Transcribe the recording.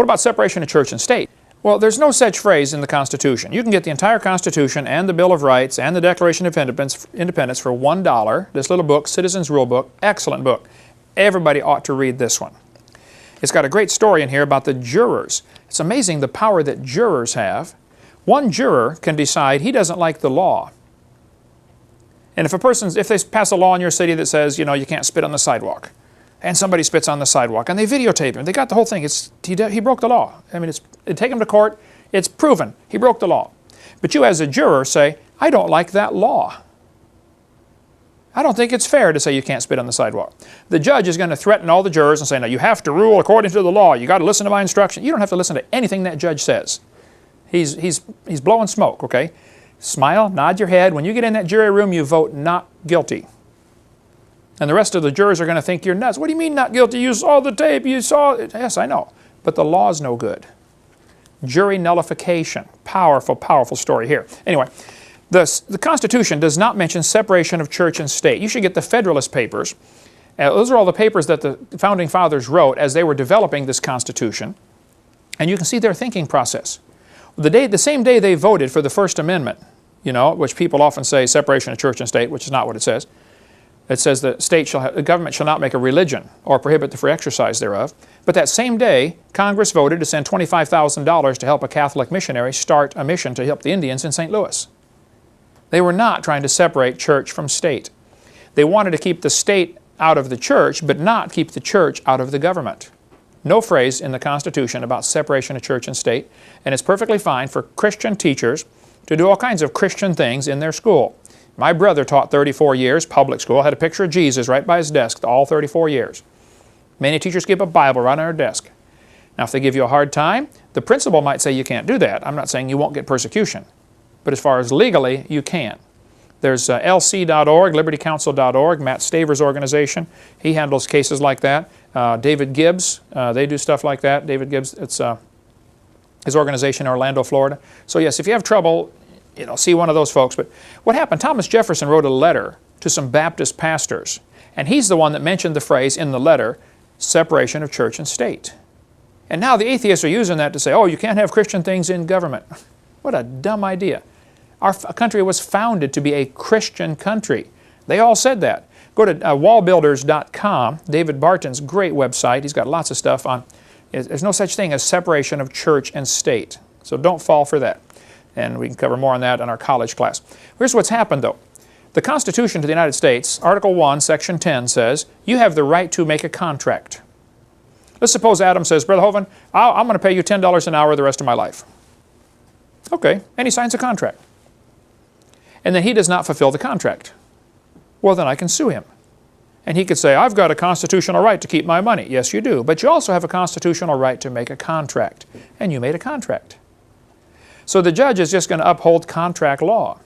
What about separation of church and state? Well, there's no such phrase in the Constitution. You can get the entire Constitution and the Bill of Rights and the Declaration of Independence for $1. This little book, Citizens Rule Book, excellent book. Everybody ought to read this one. It's got a great story in here about the jurors. It's amazing the power that jurors have. One juror can decide he doesn't like the law. And if they pass a law in your city that says, you know, you can't spit on the sidewalk, and somebody spits on the sidewalk, and they videotape him, they got the whole thing. He broke the law. I mean, they take him to court. It's proven. He broke the law. But you as a juror say, I don't like that law. I don't think it's fair to say you can't spit on the sidewalk. The judge is going to threaten all the jurors and say, no, you have to rule according to the law. You got to listen to my instruction. You don't have to listen to anything that judge says. He's blowing smoke, okay? Smile, nod your head. When you get in that jury room, you vote not guilty. And the rest of the jurors are going to think you're nuts. What do you mean not guilty? You saw the tape. You saw it. Yes, I know. But the law's no good. Jury nullification. Powerful, powerful story here. Anyway, the Constitution does not mention separation of church and state. You should get the Federalist Papers. Those are all the papers that the Founding Fathers wrote as they were developing this Constitution. And you can see their thinking process. The same day they voted for the First Amendment, you know, which people often say separation of church and state, which is not what it says. It says the government shall not make a religion or prohibit the free exercise thereof. But that same day, Congress voted to send $25,000 to help a Catholic missionary start a mission to help the Indians in St. Louis. They were not trying to separate church from state. They wanted to keep the state out of the church, but not keep the church out of the government. No phrase in the Constitution about separation of church and state, and it's perfectly fine for Christian teachers to do all kinds of Christian things in their school. My brother taught 34 years, public school, had a picture of Jesus right by his desk all 34 years. Many teachers keep a Bible right on their desk. Now, if they give you a hard time, the principal might say you can't do that. I'm not saying you won't get persecution. But as far as legally, you can. There's lc.org, libertycouncil.org, Matt Staver's organization. He handles cases like that. David Gibbs, they do stuff like that. David Gibbs, it's his organization in Orlando, Florida. So yes, if you have trouble, you know, see one of those folks. But what happened, Thomas Jefferson wrote a letter to some Baptist pastors, and he's the one that mentioned the phrase in the letter, separation of church and state. And now the atheists are using that to say, oh, you can't have Christian things in government. What a dumb idea. Our country was founded to be a Christian country. They all said that. Go to wallbuilders.com, David Barton's great website. He's got lots of stuff on. There's no such thing as separation of church and state. So don't fall for that. And we can cover more on that in our college class. Here's what's happened, though. The Constitution to the United States, Article 1, Section 10 says, you have the right to make a contract. Let's suppose Adam says, Brother Hovind, I'm going to pay you $10 an hour the rest of my life. Okay, and he signs a contract. And then he does not fulfill the contract. Well, then I can sue him. And he could say, I've got a constitutional right to keep my money. Yes, you do. But you also have a constitutional right to make a contract. And you made a contract. So the judge is just going to uphold contract law.